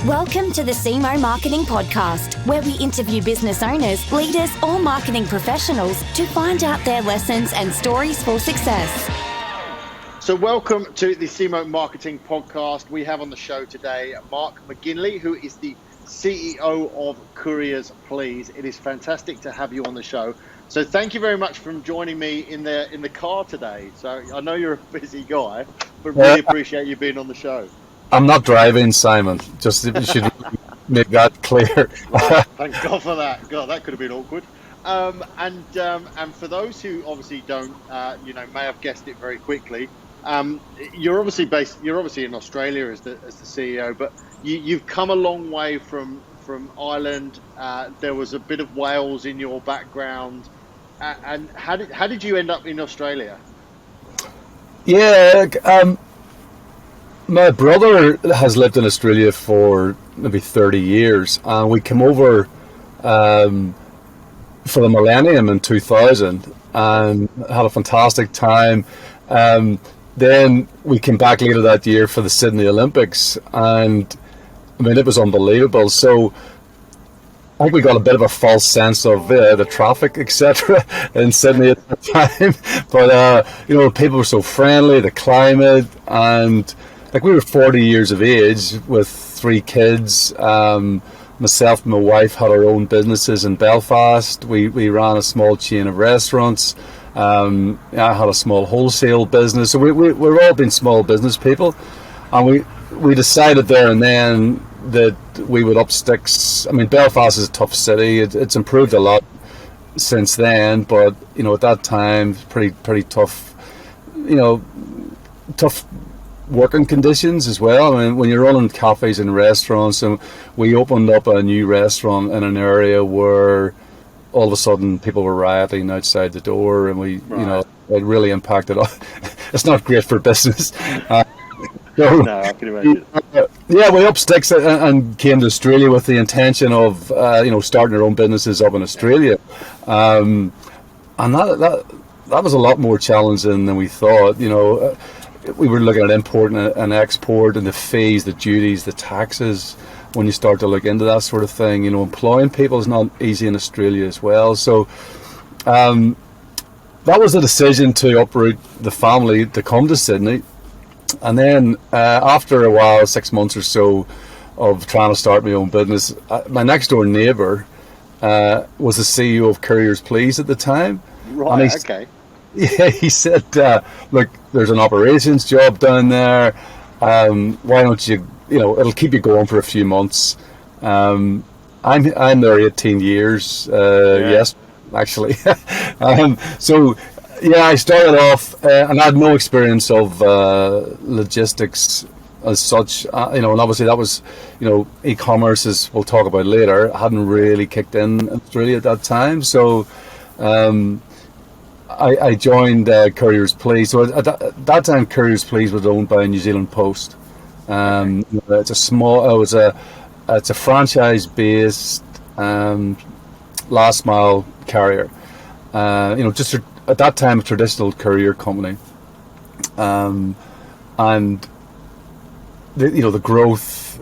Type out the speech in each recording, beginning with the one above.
Welcome to the Cemoh Marketing Podcast, where we interview business owners, leaders, or marketing professionals to find out their lessons and stories for success. So welcome to the Cemoh Marketing Podcast. We have on the show today Mark Mcginley, who is the CEO of Couriers Please. It is fantastic to have you on the show. So thank you very much for joining me in the car today. So I know you're a busy guy, but really appreciate you being on the show. I'm not driving, Simon. Just you should make that clear. Wow, thank God for that. God, that could have been awkward. And for those who obviously don't, may have guessed it very quickly. You're obviously in Australia as the CEO, but you've come a long way from Ireland. There was a bit of Wales in your background, and how did you end up in Australia? Yeah. My brother has lived in Australia for maybe 30 years, and we came over for the millennium in 2000 and had a fantastic time. Then we came back later that year for the Sydney Olympics, and I mean, it was unbelievable. So I think we got a bit of a false sense of the traffic, etc. in Sydney at the time. But, people were so friendly, the climate, and like we were 40 years of age with 3 kids. Myself and my wife had our own businesses in Belfast. We ran a small chain of restaurants. I had a small wholesale business. So we're all been small business people. And we decided there and then that we would up sticks. I mean, Belfast is a tough city. It's improved a lot since then. But, at that time, pretty tough, tough working conditions as well. I mean, when you're running cafes and restaurants, and we opened up a new restaurant in an area where all of a sudden people were rioting outside the door, and it really impacted us. It's not great for business. No, I can imagine. We up sticks and came to Australia with the intention of starting our own businesses up in Australia, and that was a lot more challenging than we thought. We were looking at import and export, and the fees, the duties, the taxes. When you start to look into that sort of thing, employing people is not easy in Australia as well. So that was the decision to uproot the family to come to Sydney. And then after a while, 6 months or so of trying to start my own business, my next door neighbour was the CEO of Couriers Please at the time. Right, okay. Yeah, he said, look, there's an operations job down there. Why don't you, it'll keep you going for a few months. I'm there 18 years, yes, actually. I started off, and I had no experience of logistics as such, and obviously that was, e-commerce, as we'll talk about later, hadn't really kicked in Australia at that time. So I joined Couriers Please. So at that time, Couriers Please was owned by New Zealand Post. It's a franchise-based last mile carrier. Just at that time a traditional courier company, and the growth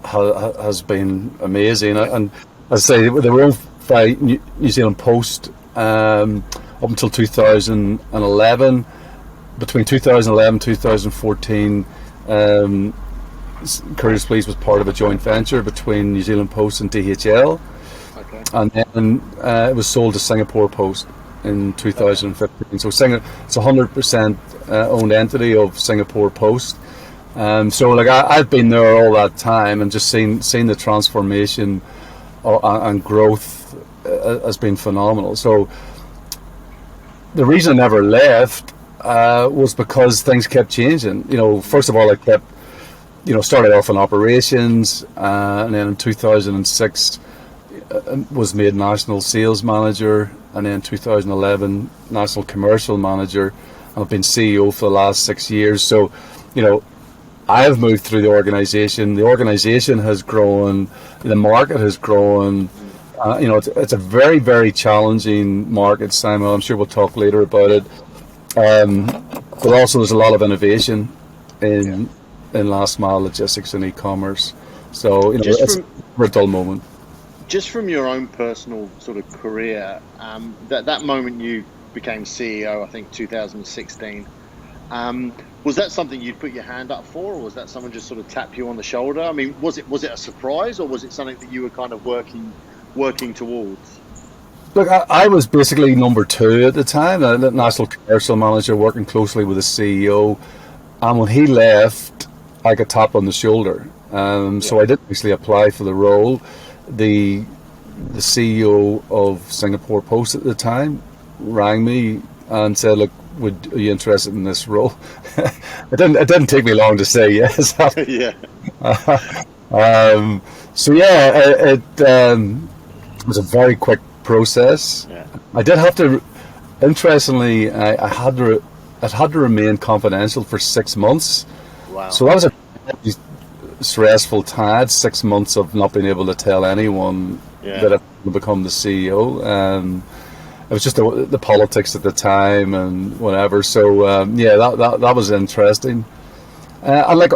has been amazing. And as I say, they were owned by New Zealand Post up until 2011. Between 2011 and 2014, Couriers Please was part of a joint venture between New Zealand Post and DHL. Okay. And then it was sold to Singapore Post in 2015. So it's a 100% owned entity of Singapore Post. I've been there all that time and just seen the transformation and growth has been phenomenal. So the reason I never left was because things kept changing. First of all, I kept, started off in operations, and then in 2006 was made national sales manager, and then in 2011 national commercial manager, and I've been CEO for the last 6 years. So, I have moved through the organization. The organization has grown, the market has grown. It's a very, very challenging market, Simon. I'm sure we'll talk later about it. But also there's a lot of innovation in last mile logistics and e-commerce. So, you know, it's a dull moment. Just from your own personal sort of career, that moment you became CEO, I think 2016, was that something you'd put your hand up for, or was that someone just sort of tapped you on the shoulder? I mean, was it a surprise, or was it something that you were kind of working towards? Look, I was basically number two at the time, the national commercial manager, working closely with the CEO. And when he left, I got tapped on the shoulder. So I didn't actually apply for the role. The CEO of Singapore Post at the time rang me and said, "Look, are you interested in this role?" It didn't take me long to say yes. Yeah. So yeah, it was a very quick process. Yeah. I did have to. Interestingly, I had to remain confidential for 6 months. Wow. So that was a stressful time. 6 months of not being able to tell anyone that I'd become the CEO. It was just the politics at the time and whatever. So that was interesting. And like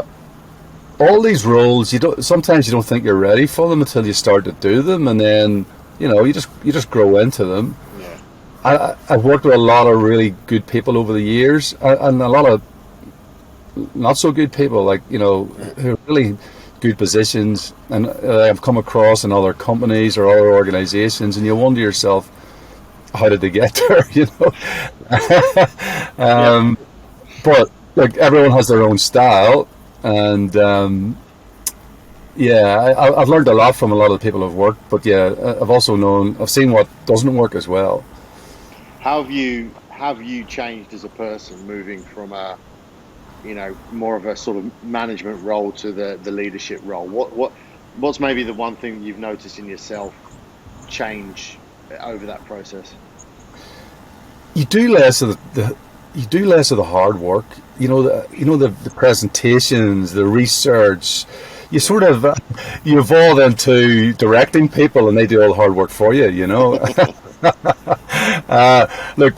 all these roles, sometimes you don't think you're ready for them until you start to do them, and then you just grow into them. Yeah. I've worked with a lot of really good people over the years, and a lot of not so good people, like who are really good positions, and I've come across in other companies or other organizations, and you wonder yourself, how did they get there? But like everyone has their own style, and I've learned a lot from a lot of the people I've worked, but I've seen what doesn't work as well. How have you changed as a person, moving from a more of a sort of management role to the leadership role? What's maybe the one thing you've noticed in yourself change over that process? You do less of the hard work. The presentations, the research. You sort of you evolve into directing people, and they do all the hard work for you. Look,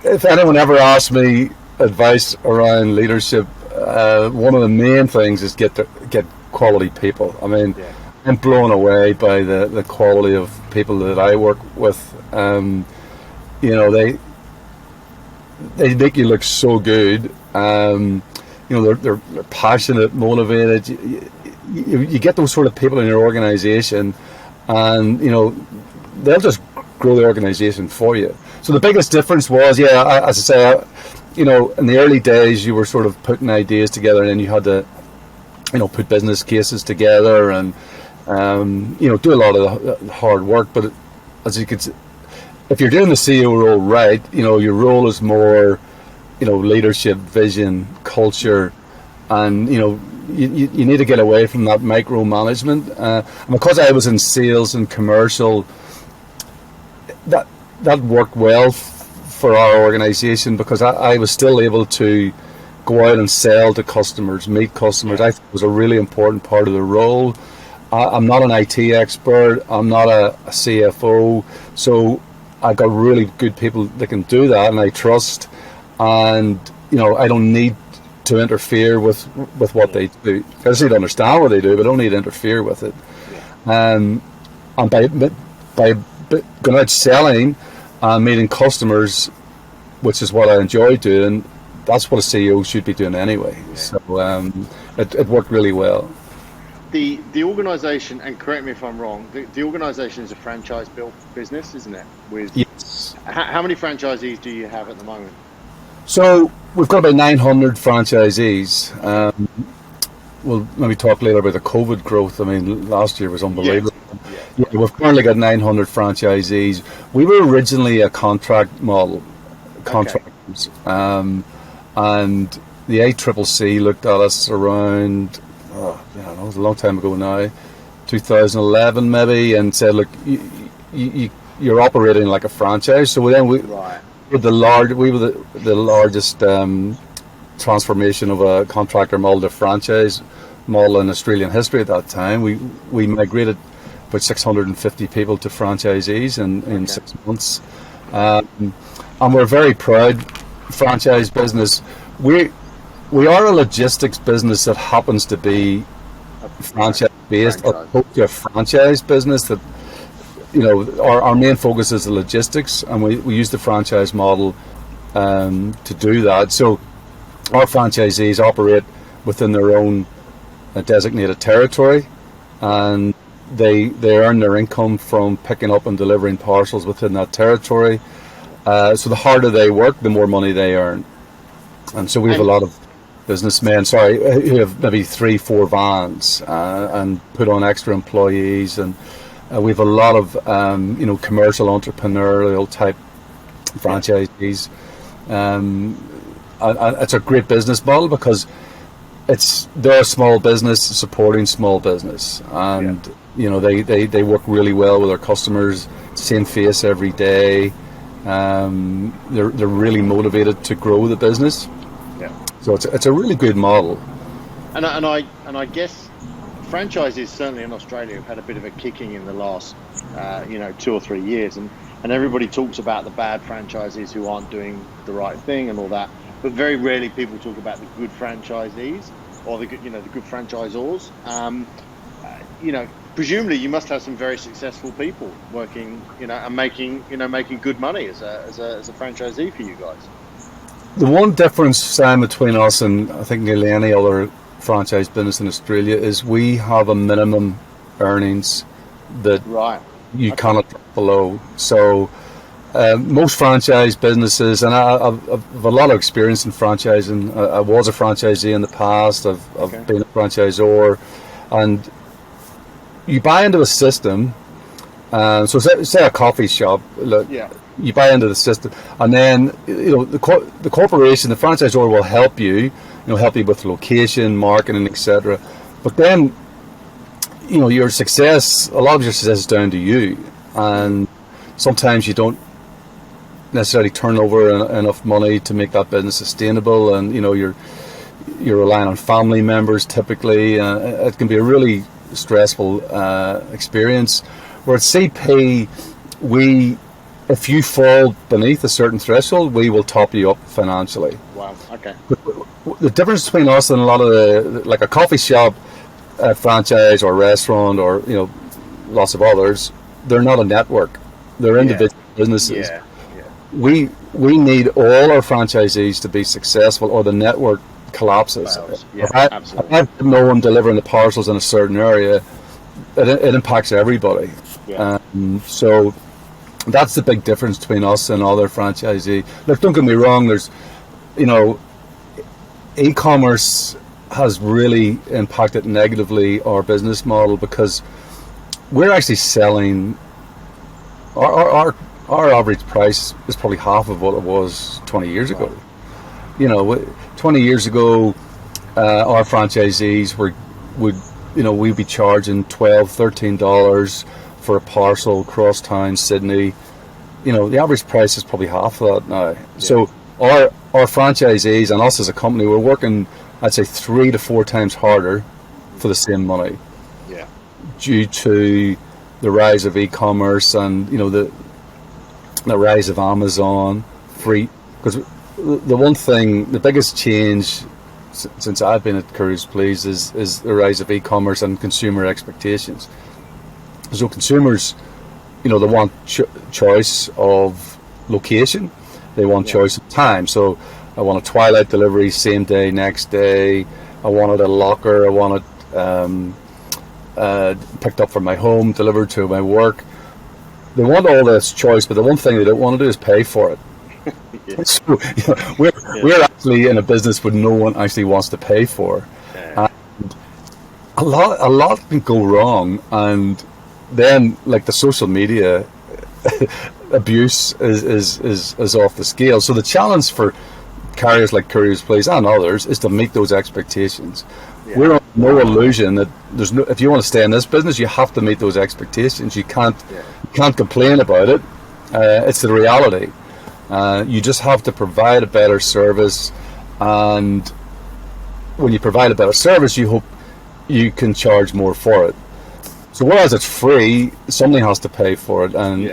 if anyone ever asks me advice around leadership, one of the main things is get quality people. I mean, I'm blown away by the quality of people that I work with. They make you look so good. They're passionate, motivated. You get those sort of people in your organization, and they'll just grow the organization for you. So the biggest difference was, as I say, in the early days, you were sort of putting ideas together, and then you had to, put business cases together and, do a lot of the hard work. But as you could see, if you're doing the CEO role right, your role is more, leadership, vision, culture, and, you need to get away from that micromanagement. And because I was in sales and commercial, that worked well for our organization, because I was still able to go out and sell to customers, meet customers. I think it was a really important part of the role. I'm not an IT expert. I'm not a CFO. So I got really good people that can do that, and I trust. And I don't need to interfere with what they do. I just need to understand what they do, but I don't need to interfere with it. And by going out selling and meeting customers, which is what I enjoy doing, that's what a CEO should be doing anyway. So it worked really well. The organisation, and correct me if I'm wrong, the organisation is a franchise-built business, isn't it? Yes. How many franchisees do you have at the moment? So we've got about 900 franchisees. We'll maybe talk later about the COVID growth. I mean, last year was unbelievable. Yeah, we've currently got 900 franchisees. We were originally a contract model, contractors, and the ACCC looked at us around, it was a long time ago now, 2011 maybe, and said, look, you're operating like a franchise. So then we were the largest transformation of a contractor model to franchise model in Australian history at that time. We migrated about 650 people to franchisees in 6 months, and we're a very proud franchise business. we are a logistics business that happens to be franchise based, opposed to a franchise business that, our main focus is the logistics, and we use the franchise model to do that. So our franchisees operate within their own designated territory, and they earn their income from picking up and delivering parcels within that territory. So the harder they work, the more money they earn. And so we have a lot of businessmen, who have maybe 3-4 vans and put on extra employees, and we have a lot of commercial entrepreneurial type franchisees. It's a great business model because they're a small business supporting small business, and they work really well with their customers, same face every day. They're really motivated to grow the business. So it's a really good model. And I guess franchises certainly in Australia have had a bit of a kicking in the last 2 or 3 years, and everybody talks about the bad franchisees who aren't doing the right thing and all that, but very rarely people talk about the good franchisees or the good franchisors. Presumably you must have some very successful people working and making good money as a franchisee for you guys. The one difference, Sam, between us and I think nearly any other franchise business in Australia is we have a minimum earnings that you cannot drop below. So most franchise businesses, and I've a lot of experience in franchising. I was a franchisee in the past. I've been a franchisor, and you buy into a system. So say a coffee shop. Look, you buy into the system, and then the corporation, the franchisor will help you, help you with location, marketing, etc. But then, your success, a lot of your success is down to you, and sometimes you don't necessarily turn over enough money to make that business sustainable, and you're relying on family members typically. It can be a really stressful experience. Where at CP, if you fall beneath a certain threshold, we will top you up financially. Wow. Okay. But the difference between us and a lot of like a coffee shop franchise or restaurant or lots of others, they're not a network. They're individual businesses. We need all our franchisees to be successful, or the network collapses. If I have no one delivering the parcels in a certain area, it impacts everybody. So that's the big difference between us and other franchisees. Look, don't get me wrong, there's e-commerce has really impacted negatively our business model, because we're actually selling our average price is probably half of what it was 20 years ago. 20 years ago, our franchisees we'd be charging $12-13 for a parcel cross town Sydney. The average price is probably half of that now. So our franchisees and us as a company, we're working, I'd say, 3 to 4 times harder for the same money. Due to the rise of e-commerce and the rise of Amazon, free. Because the biggest change since I've been at Couriers Please is the rise of e-commerce and consumer expectations. So consumers, they want choice of location, they want choice of time. So I want a twilight delivery, same day, next day. I wanted a locker. I want it picked up from my home, delivered to my work. They want all this choice, but the one thing they don't want to do is pay for it. So, we're actually in a business where no one actually wants to pay for, and a lot can go wrong, and then like the social media abuse is off the scale. So the challenge for carriers like Couriers Please and others is to meet those expectations. We're under no illusion that if you want to stay in this business, you have to meet those expectations. You can't complain about it. It's the reality. You just have to provide a better service, and when you provide a better service, you hope you can charge more for it. So whereas it's free, somebody has to pay for it, and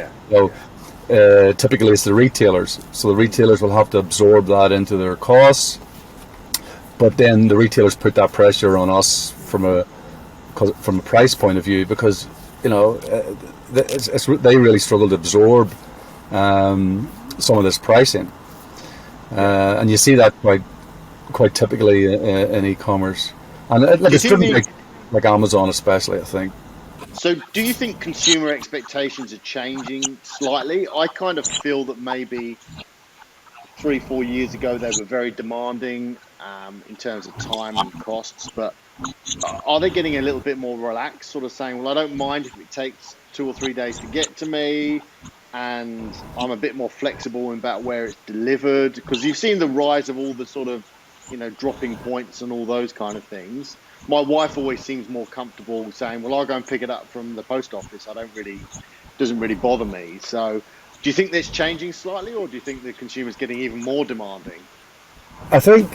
typically it's the retailers. So the retailers will have to absorb that into their costs. but then the retailers put that pressure on us from a price point of view, because they really struggle to absorb some of this pricing, and you see that quite typically in e-commerce, and it's driven like Amazon especially, I think. So do you think consumer expectations are changing slightly? I kind of feel that maybe 3-4 years ago they were very demanding in terms of time and costs, but are they getting a little bit more relaxed, sort of saying, well, I don't mind if it takes 2 or 3 days to get to me, and I'm a bit more flexible about where it's delivered? Because you've seen the rise of all the sort of, dropping points and all those kind of things. My wife always seems more comfortable saying, well, I'll go and pick it up from the post office. Doesn't really bother me. So do you think that's changing slightly, or do you think the consumer's getting even more demanding? I think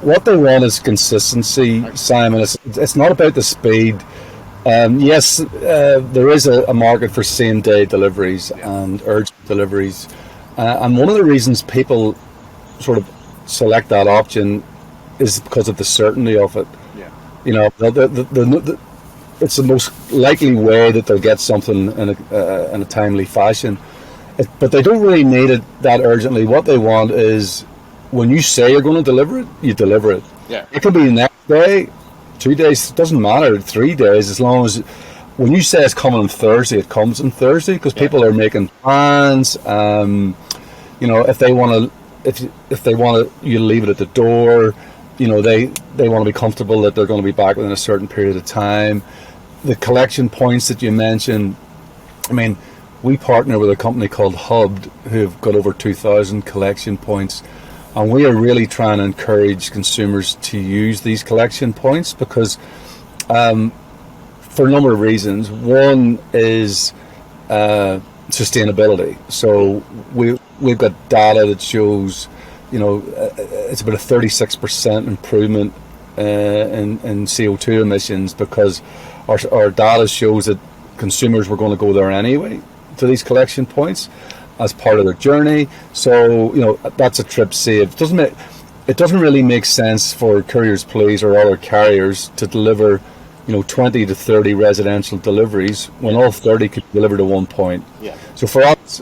what they want is consistency, okay. Simon. It's not about the speed. Yes, there is a market for same-day deliveries and urgent deliveries. And one of the reasons people sort of select that option is because of the certainty of it. Yeah. It's the most likely way that they'll get something in a timely fashion. But they don't really need it that urgently. What they want is, when you say you're going to deliver it, you deliver it. Yeah. It could be the next day, 2 days, it doesn't matter, 3 days, as long as when you say it's coming on Thursday, it comes on Thursday, because people are making plans. If they want to, you leave it at the door. They want to be comfortable that they're going to be back within a certain period of time. The collection points that you mentioned, we partner with a company called Hubbed, who've got over 2,000 collection points, and we are really trying to encourage consumers to use these collection points because, for a number of reasons. One is sustainability. So we've got data that shows, it's about a 36% improvement in CO2 emissions, because our data shows that consumers were going to go there anyway, to these collection points, as part of their journey. So that's a trip saved. It doesn't really make sense for Couriers Please or other carriers to deliver 20 to 30 residential deliveries when all 30 could be delivered at one point. Yeah. So for us,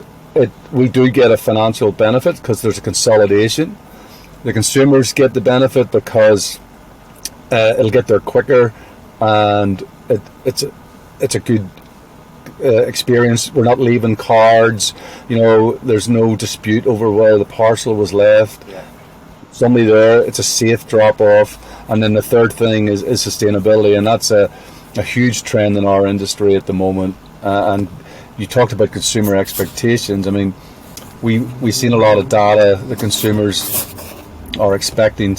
we do get a financial benefit because there's a consolidation. The consumers get the benefit because it'll get there quicker, and it's a good experience. We're not leaving cards. There's no dispute over where the parcel was left. Yeah. Somebody there. It's a safe drop off. And then the third thing is sustainability, and that's a huge trend in our industry at the moment. And you talked about consumer expectations. We've seen a lot of data. The consumers are expecting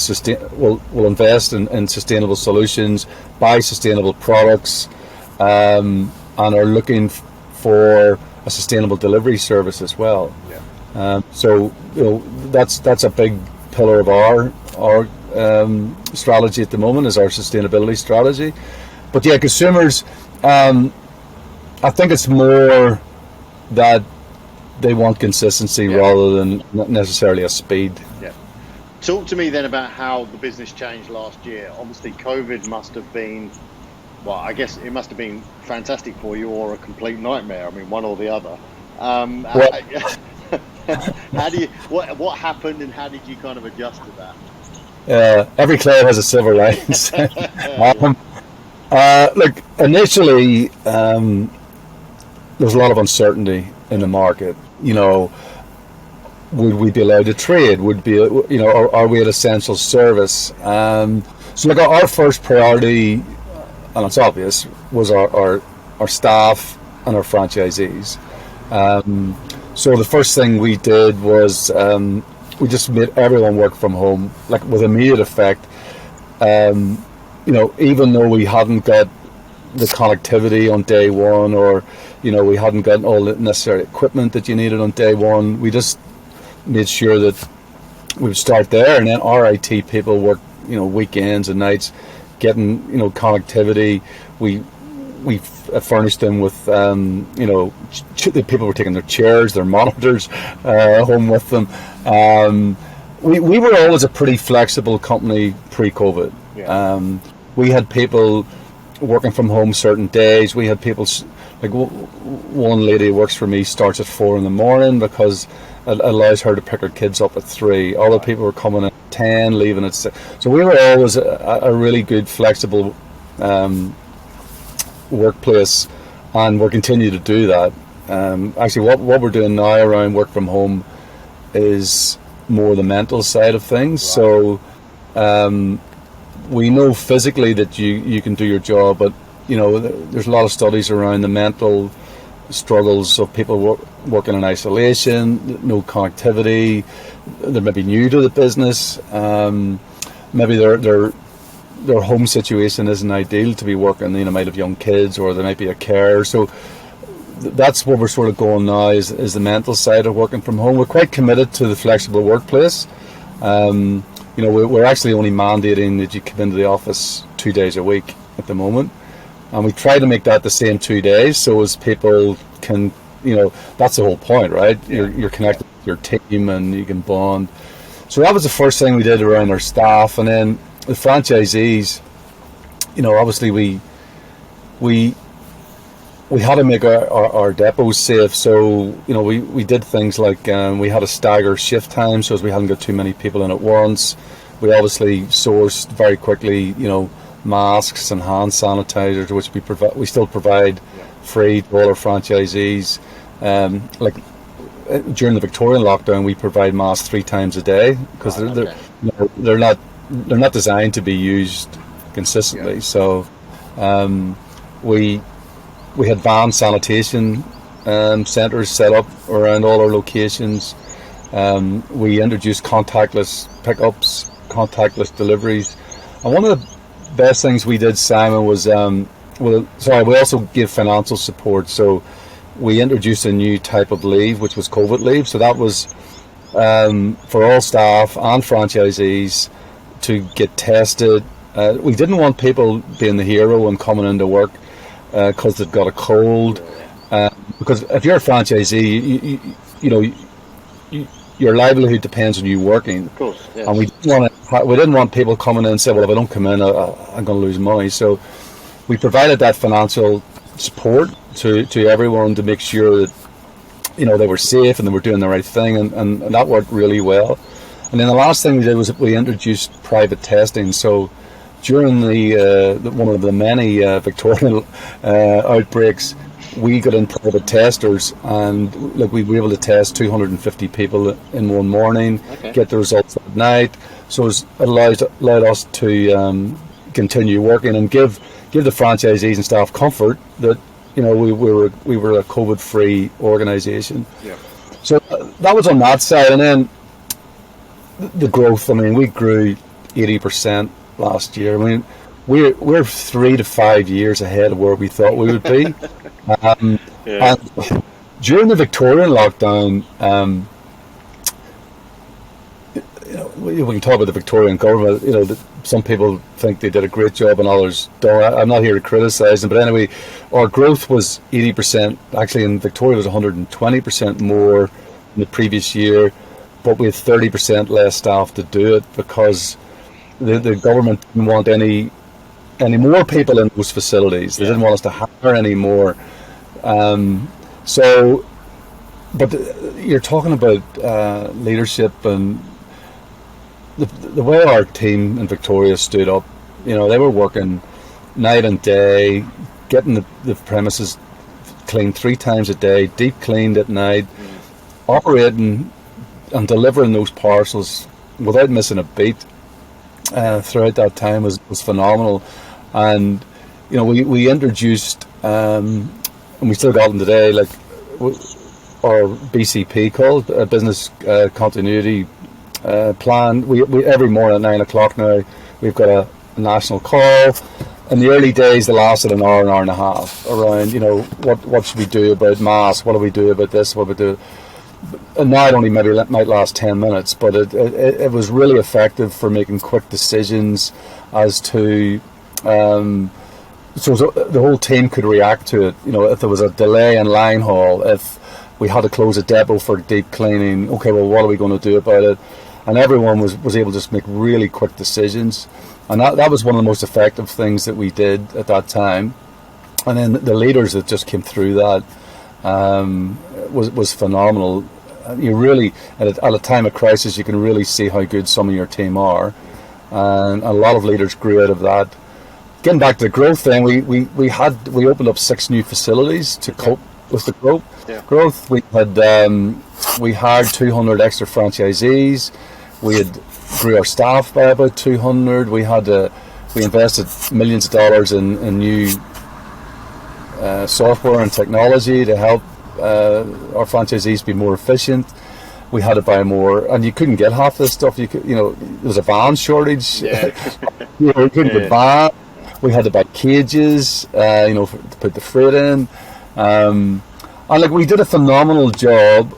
will invest in sustainable solutions, buy sustainable products, and are looking for a sustainable delivery service as well. Yeah. So that's a big pillar of our strategy at the moment, is our sustainability strategy. But yeah, consumers, I think it's more that they want consistency rather than necessarily a speed. Yeah. Talk to me then about how the business changed last year. Obviously, COVID must have been, well, I guess it must have been fantastic for you, or a complete nightmare. One or the other. What happened, and how did you kind of adjust to that? Every cloud has a silver lining. Look, initially, there was a lot of uncertainty in the market. Would we be allowed to trade? Are we an essential service? So our first priority, and it's obvious, was our staff and our franchisees. So the first thing we did was we just made everyone work from home, with immediate effect. Even though we hadn't got the connectivity on day one, or we hadn't gotten all the necessary equipment that you needed on day one, we just made sure that we would start there, and then our IT people worked weekends and nights getting connectivity. We furnished them with the people were taking their chairs, their monitors home with them, we were always a pretty flexible company pre-COVID. We had people working from home certain days. We had people, like one lady who works for me starts at 4 a.m. because it allows her to pick her kids up at 3. Other people were coming at 10, leaving at 6. So we were always a really good flexible workplace, and we'll continue to do that. Actually, what we're doing now around work from home is more the mental side of things. So we know physically that you can do your job, but there's a lot of studies around the mental struggles of people working in isolation, no connectivity. They may be new to the business. Maybe their home situation isn't ideal to be working. They might have young kids, or they might be a carer. So that's what we're sort of going now is the mental side of working from home. We're quite committed to the flexible workplace. We're actually only mandating that you come into the office 2 days a week at the moment, and we try to make that the same 2 days, so as people can, that's the whole point, right? You're connected with your team and you can bond. So that was the first thing we did around our staff. And then the franchisees, obviously we had to make our depots safe. So we did things like we had a stagger shift time, so as we hadn't got too many people in at once. We obviously sourced very quickly masks and hand sanitizers, which we still provide free to all our franchisees. Like during the Victorian lockdown, we provide masks 3 times a day, because they're not designed to be used consistently. So we had van sanitation centres set up around all our locations. We introduced contactless pickups, contactless deliveries, and one of the best things we did, Simon, was we also give financial support. So we introduced a new type of leave, which was COVID leave. So that was for all staff and franchisees to get tested. We didn't want people being the hero and coming into work because they've got a cold. Because if you're a franchisee, your livelihood depends on you working. Of course, yes. And we didn't want people coming in and say, well, if I don't come in, I'm going to lose money. So we provided that financial support to everyone to make sure that they were safe and they were doing the right thing, and that worked really well. And then the last thing we did was we introduced private testing. So during one of the many Victorian outbreaks, we got in private testers, and we were able to test 250 people in one morning, get the results at night. So it allowed us to continue working and give the franchisees and staff comfort that we were a COVID-free organisation. Yeah. So that was on that side, and then the growth. I mean, we grew 80% last year. I mean, we're 3 to 5 years ahead of where we thought we would be. And during the Victorian lockdown, we can talk about the Victorian government. Some people think they did a great job and others don't. I'm not here to criticise them, but anyway, our growth was 80%. Actually, in Victoria, it was 120% more in the previous year, but we had 30% less staff to do it because the government didn't want any more people in those facilities. They didn't want us to hire any more. But you're talking about leadership, and the way our team in Victoria stood up. They were working night and day, getting the premises cleaned 3 times a day, deep cleaned at night, operating and delivering those parcels without missing a beat throughout that time was phenomenal. And we introduced and we still got them today, like our BCP called business continuity plan. We every morning at 9 o'clock now we've got a national call. In the early days, they lasted an hour and a half around what should we do about masks, what do we do about this, what do we do. And now it only might last 10 minutes, but it was really effective for making quick decisions as to so the whole team could react to it. If there was a delay in line haul, if we had to close a depot for deep cleaning, okay, well, what are we going to do about it? and everyone was able to just make really quick decisions, and that was one of the most effective things that we did at that time. And then the leaders that just came through that was phenomenal. You really, at a time of crisis, you can really see how good some of your team are, and a lot of leaders grew out of that. Getting back to the growth thing, we opened up 6 new facilities to cope with the growth. Yeah. Growth. We hired 200 extra franchisees. We grew our staff by about 200. We invested millions of dollars in new software and technology to help our franchisees be more efficient. We had to buy more, and you couldn't get half this stuff. There's a van shortage. Yeah. We couldn't get van. We had to buy cages, to put the freight in. And we did a phenomenal job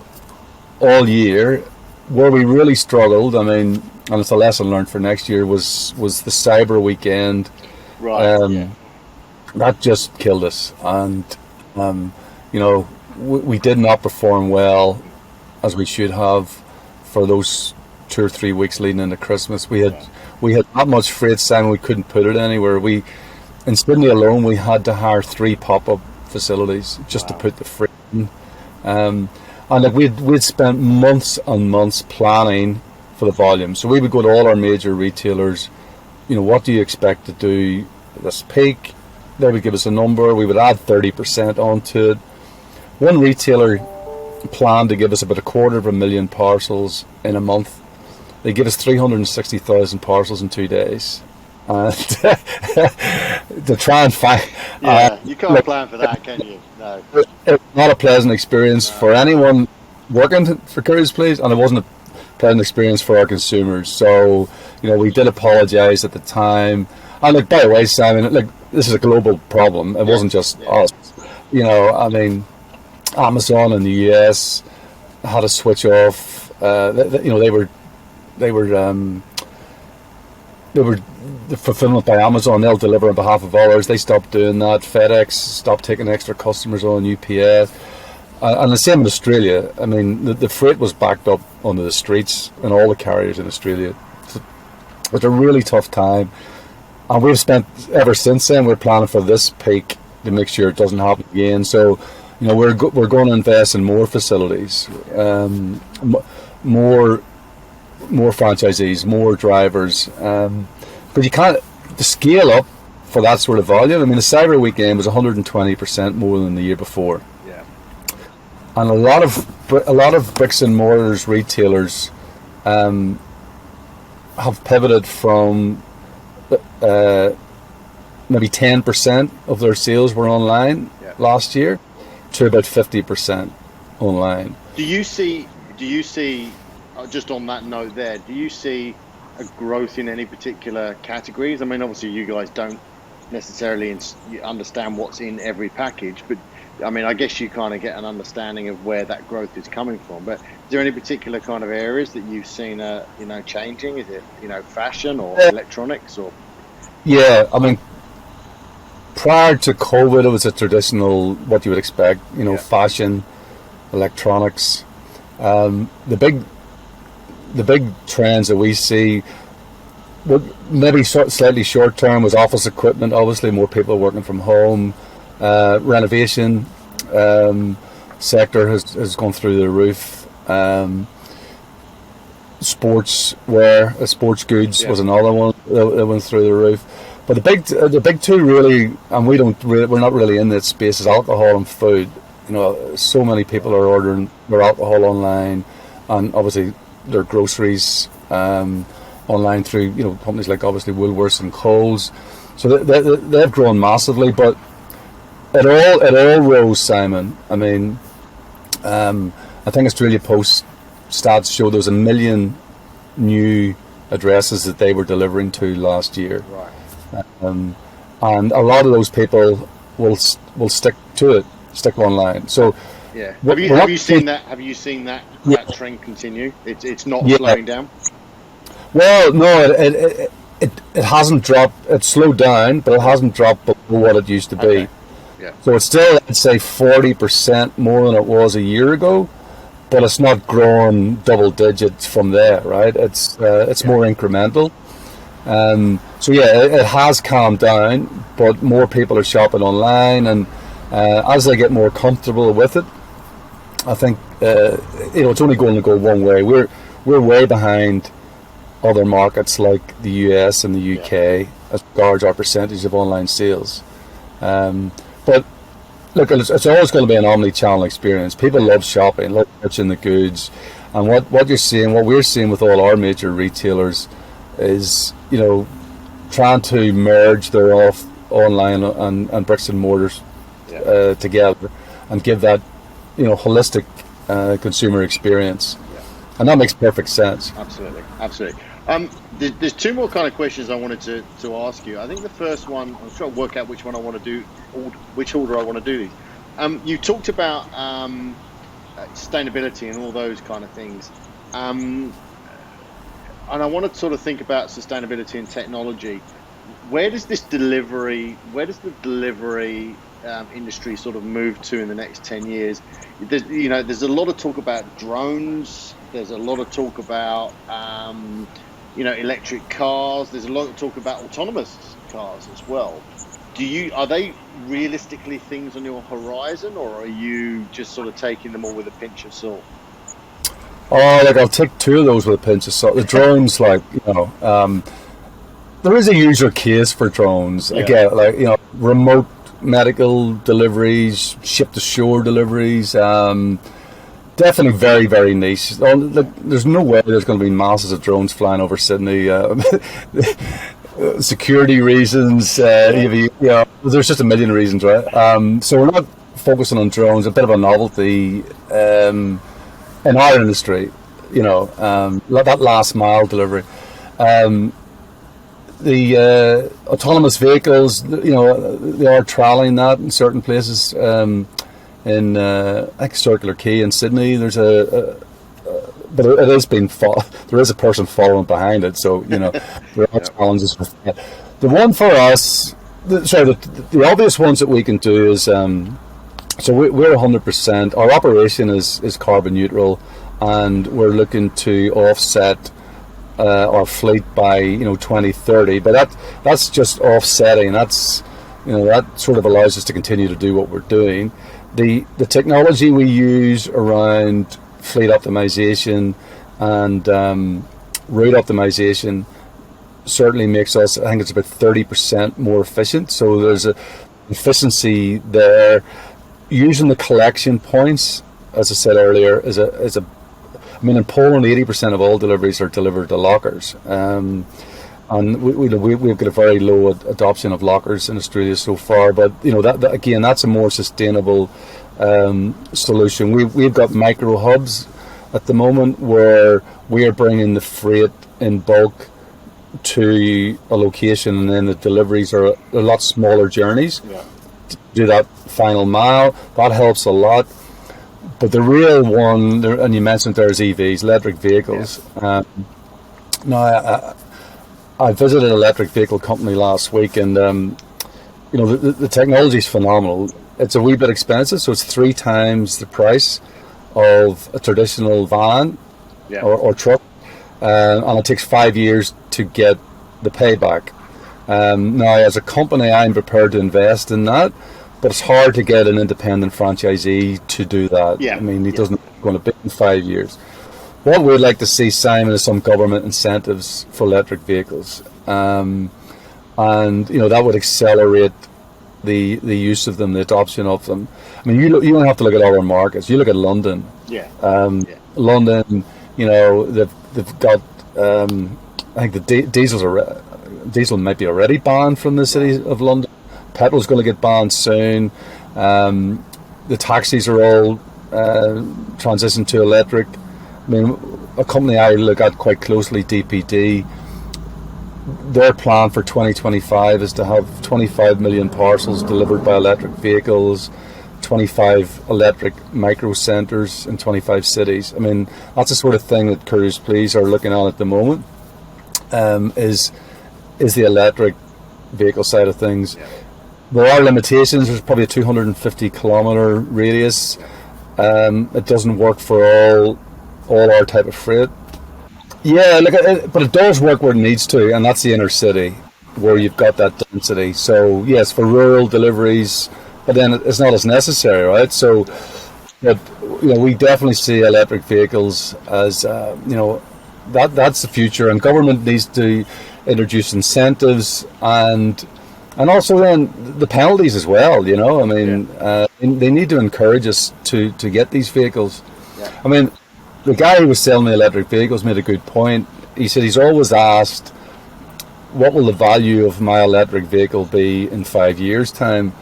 all year. Where we really struggled, and it's a lesson learned for next year, was the Cyber weekend. Right. That just killed us, and we did not perform well as we should have for those 2 or 3 weeks leading into Christmas. We had that much freight, Simon, we couldn't put it anywhere. In Sydney alone, we had to hire 3 pop-up facilities just to put the freight in. And we'd spent months and months planning for the volume. So we would go to all our major retailers, what do you expect to do this peak? They would give us a number. We would add 30% onto it. One retailer planned to give us about 250,000 parcels in a month. They give us 360,000 parcels in 2 days. To try and find... you can't plan for that, can you? No. It's not a pleasant experience for anyone working for Couriers Please, and it wasn't a pleasant experience for our consumers. So, we did apologise at the time. And by the way, Simon, this is a global problem. It wasn't just us. Amazon in the US had to switch off. They were the fulfillment by Amazon. They'll deliver on behalf of others. They stopped doing that. FedEx stopped taking extra customers on. UPS, and the same in Australia. The freight was backed up onto the streets and all the carriers in Australia. It was a really tough time, and we've spent ever since then. We're planning for this peak to make sure it doesn't happen again. So, we're going to invest in more facilities, more franchisees, more drivers. But you can't, the scale up for that sort of volume. The Cyber weekend was 120% more than the year before. Yeah. And a lot of bricks and mortars retailers have pivoted from maybe 10% of their sales were online last year to about 50% online. Do you see just on that note there, do you see a growth in any particular categories? Obviously you guys don't necessarily understand what's in every package, but I guess you kind of get an understanding of where that growth is coming from. But is there any particular kind of areas that you've seen changing? Is it fashion or electronics or? Yeah, prior to COVID, it was a traditional, what you would expect, fashion, electronics. The big trends that we see, maybe slightly short term, was office equipment. Obviously, more people working from home. Renovation sector has gone through the roof. Sportswear, sports goods was another one that went through the roof. But the big two really, and we're not really in that space, is alcohol and food. So many people are ordering their alcohol online, and obviously their groceries online through companies like obviously Woolworths and Coles. So they've grown massively, but it all rose, Simon. I think Australia Post stats show there's 1 million new addresses that they were delivering to last year. Right. And a lot of those people will stick to it, stick online. So yeah, have you seen that trend continue? It's not slowing down. Well, no, it hasn't dropped. It's slowed down, but it hasn't dropped below what it used to be. Okay. Yeah. So it's still, I'd say, 40% more than it was a year ago. but it's not growing double digits from there, right? It's more incremental. So yeah, it has calmed down, but more people are shopping online, and as they get more comfortable with it, I think it's only going to go one way. We're way behind other markets like the US and the UK as regards our percentage of online sales. But look, it's always going to be an omni-channel experience. People love shopping, love touching the goods, and what we're seeing with all our major retailers is, trying to merge their online and bricks and mortars together and give that holistic consumer experience, and that makes perfect sense. Absolutely. There's two more kind of questions I wanted to ask you. I think the first one, I'm trying to work out which one I want to do, which order I want to do these. You talked about sustainability and all those kind of things, and I want to sort of think about sustainability and technology. Where does the delivery industry sort of move to in the next 10 years? There's a lot of talk about drones. There's a lot of talk about electric cars. There's a lot of talk about autonomous cars as well. Are they realistically things on your horizon, or are you just sort of taking them all with a pinch of salt? Oh, I'll take two of those with a pinch of salt. The drones, there is a user case for drones. Again, remote medical deliveries, ship-to-shore deliveries. Definitely very, very niche. There's no way there's going to be masses of drones flying over Sydney. Security reasons. There's just a million reasons, right? So we're not focusing on drones. A bit of a novelty in our industry. That last mile delivery. The autonomous vehicles, they are trialing that in certain places. In I think Circular Quay in Sydney, there's but it has been there is a person following behind it, so there are challenges with that. The one for us, the obvious ones that we can do is so we're 100%. Our operation is carbon neutral, and we're looking to offset our fleet by 2030. But that's just offsetting. That's that sort of allows us to continue to do what we're doing. The technology we use around fleet optimization and route optimization certainly makes us, I think it's about 30% more efficient. So there's a efficiency there. Using the collection points, as I said earlier, in Poland, 80% of all deliveries are delivered to lockers. And we've got a very low adoption of lockers in Australia so far. But that again, that's a more sustainable solution. We've got micro hubs at the moment where we are bringing the freight in bulk to a location, and then the deliveries are a lot smaller journeys. To do that final mile, that helps a lot. But the real one, and you mentioned there's EVs, electric vehicles. Now, I visited an electric vehicle company last week, and the technology is phenomenal. It's a wee bit expensive, so it's 3 times the price of a traditional van or truck, and it takes 5 years to get the payback. Now, as a company, I'm prepared to invest in that, but it's hard to get an independent franchisee to do that. He doesn't going to be in 5 years. What we'd like to see, Simon, is some government incentives for electric vehicles, and that would accelerate the use of them, the adoption of them. You don't have to look at other markets. You look at London. London, they've got. I think the diesel might be already banned from the city of London. Petrol's going to get banned soon. The taxis are all transitioned to electric. A company I look at quite closely, DPD, their plan for 2025 is to have 25 million parcels delivered by electric vehicles, 25 electric micro centres in 25 cities. That's the sort of thing that Couriers Please are looking at the moment, is the electric vehicle side of things. There are limitations. There's probably a 250 kilometre radius. It doesn't work for all our type of freight. Yeah, but it does work where it needs to, and that's the inner city where you've got that density. So yes, for rural deliveries, but then it's not as necessary, right? So, but we definitely see electric vehicles as that's the future, and government needs to introduce incentives and also then the penalties as well. I mean, they need to encourage us to get these vehicles. Yeah. I mean, the guy who was selling me electric vehicles made a good point. He said he's always asked, what will the value of my electric vehicle be in 5 years' time?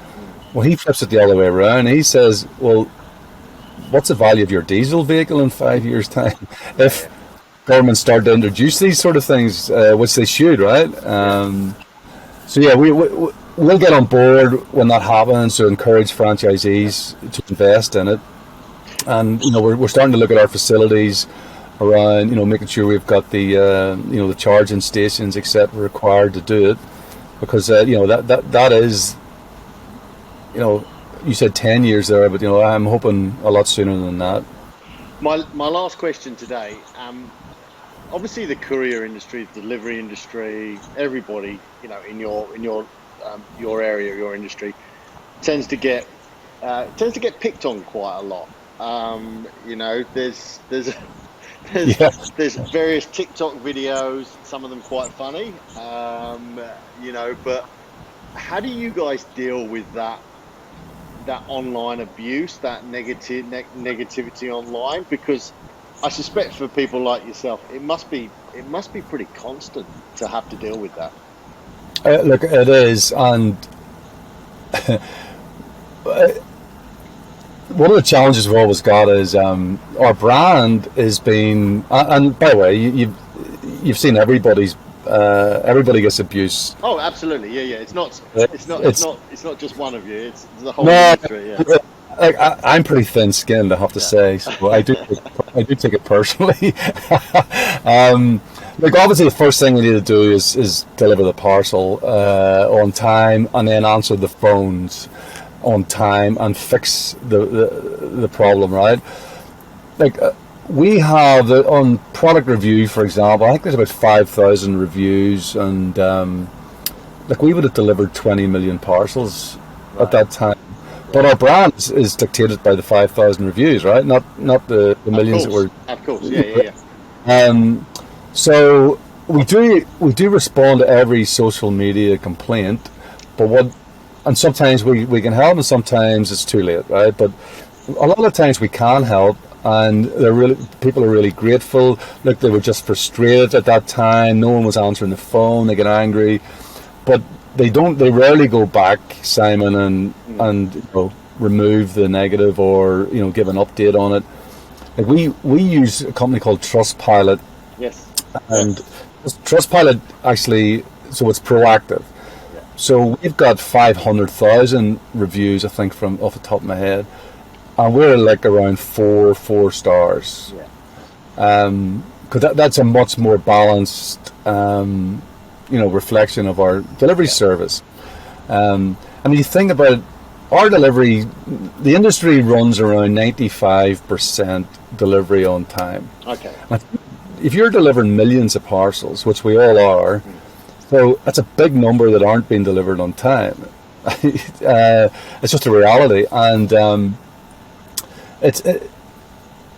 Well, he flips it the other way around. He says, well, what's the value of your diesel vehicle in 5 years' time? If governments start to introduce these sort of things, which they should, right? So yeah, we'll get on board when that happens to encourage franchisees to invest in it. And we're starting to look at our facilities around making sure we've got the the charging stations etc. required to do it, because that is you said 10 years there, but I'm hoping a lot sooner than that. My last question today. Obviously, the courier industry, the delivery industry, everybody in your area, your industry, tends to get picked on quite a lot. There's there's various TikTok videos, some of them quite funny, but how do you guys deal with that online abuse, that negativity online? Because I suspect for people like yourself, it must be pretty constant to have to deal with that. Look, it is, and one of the challenges we've always got is our brand has been, and by the way, you've seen everybody gets abuse. Oh, absolutely, yeah. It's not just one of you. It's the whole industry. Yeah. I'm pretty thin-skinned, I have to say, so I do take it personally. Obviously, the first thing we need to do is deliver the parcel on time, and then answer the phones on time and fix the problem, right? We have on product review, for example, I think there's about 5,000 reviews, and we would have delivered 20 million parcels at that time. But our brand is dictated by the 5,000 reviews, right? Not the millions that were. Of course, yeah. So we do respond to every social media complaint, and sometimes we can help, and sometimes it's too late, right? But a lot of times we can help, and people are really grateful. Look, they were just frustrated at that time. No one was answering the phone. They get angry, but they rarely go back, Simon, and remove the negative or give an update on it. We use a company called Trustpilot. Yes. And Trustpilot actually, so it's proactive. Yeah. So we've got 500,000 reviews, I think, from off the top of my head, and we're around four stars. Yeah. Because that's a much more balanced reflection of our delivery service. You think about our delivery, the industry runs around 95% delivery on time. Okay. If you're delivering millions of parcels, which we all are, so that's a big number that aren't being delivered on time. It's just a reality, and it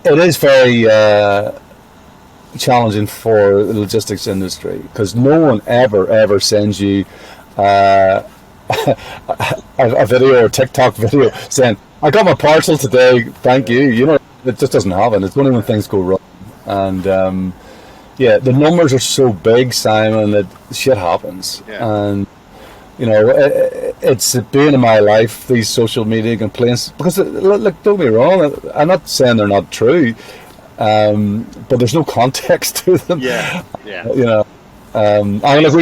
is very challenging for the logistics industry, because no one ever sends you a video or a TikTok video saying, "I got my parcel today, thank you." It just doesn't happen. It's only when things go wrong. And the numbers are so big, Simon, that shit happens. And it's a bane in my life, these social media complaints, because look, don't be wrong, I'm not saying they're not true, but there's no context to them. We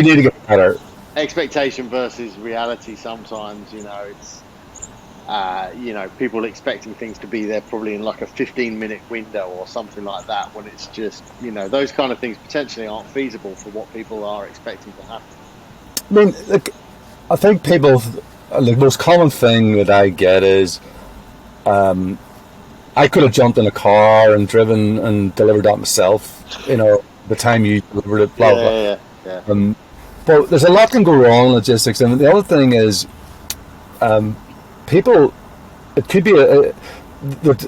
need to get better. Expectation versus reality. Sometimes it's people expecting things to be there probably in like a 15-minute window or something like that, when it's just those kind of things potentially aren't feasible for what people are expecting to happen. I mean, I think people, the most common thing that I get is I could have jumped in a car and driven and delivered that myself. The time you delivered it, blah blah. Yeah. But there's a lot can go wrong in logistics, and the other thing is, people. It could be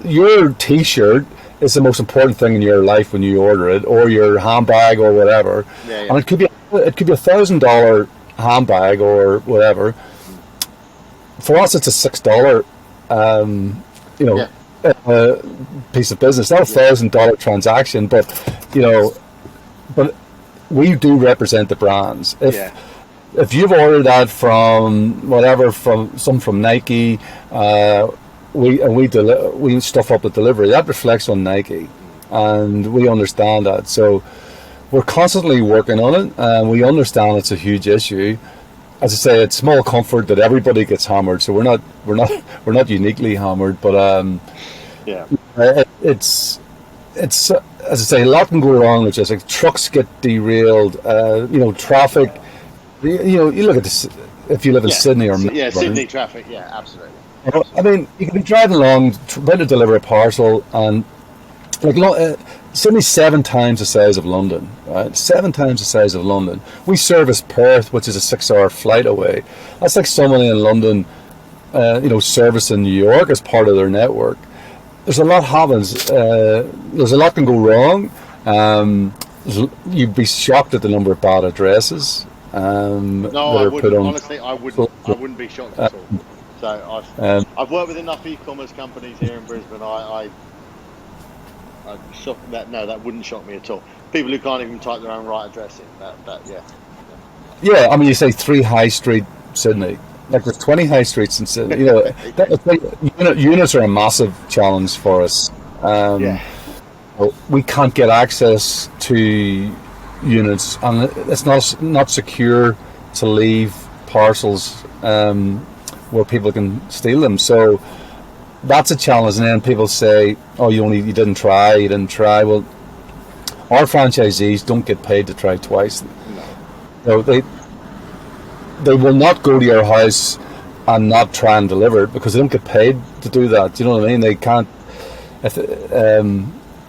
your T-shirt is the most important thing in your life when you order it, or your handbag or whatever. And it could be $1,000 handbag or whatever. For us, it's a $6, piece of business, not $1,000 transaction, but we do represent the brands. If you've ordered that from Nike, we stuff up the delivery. That reflects on Nike, and we understand that. So we're constantly working on it, and we understand it's a huge issue. As I say, it's small comfort that everybody gets hammered. So we're not uniquely hammered, but it's as I say, a lot can go wrong. Logistics, trucks get derailed. Traffic. You look at this. If you live in Sydney or Sydney traffic. Yeah, absolutely. I mean, you can be driving along, trying to deliver a parcel, and Sydney's 7 times the size of London, right? 7 times the size of London. We service Perth, which is a 6-hour flight away. That's like someone in London, servicing New York as part of their network. There's a lot happens. There's a lot can go wrong. You'd be shocked at the number of bad addresses. No, I wouldn't. Honestly, I wouldn't be shocked at all. So I've worked with enough e-commerce companies here in Brisbane. That wouldn't shock me at all. People who can't even type their own right address in. Yeah, I mean, you say 3 High Street, Sydney. Like there's 20 high streets in Sydney. Units are a massive challenge for us. We can't get access to units, and it's not secure to leave parcels where people can steal them. So that's a challenge. And then people say, "Oh, you didn't try." Well, our franchisees don't get paid to try twice. No. They will not go to your house and not try and deliver it because they don't get paid to do that. Do you know what I mean? They can't.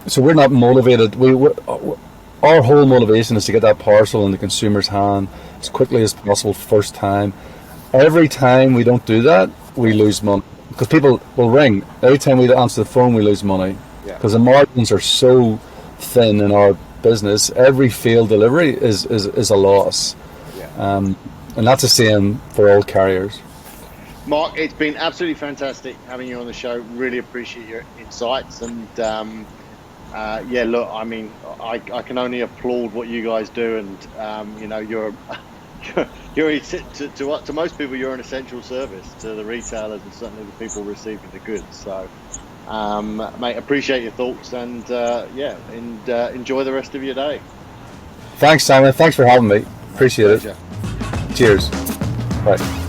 So we're not motivated. Our whole motivation is to get that parcel in the consumer's hand as quickly as possible, first time. Every time we don't do that, we lose money because people will ring. Every time we answer the phone, we lose money because the margins are so thin in our business. Every failed delivery is a loss. And that's the same for all carriers. Mark, it's been absolutely fantastic having you on the show. Really appreciate your insights. And look, I mean, I can only applaud what you guys do. And to most people, you're an essential service to the retailers and certainly the people receiving the goods. So, mate, appreciate your thoughts and enjoy the rest of your day. Thanks, Simon. Thanks for having me. Appreciate it. Cheers. Bye.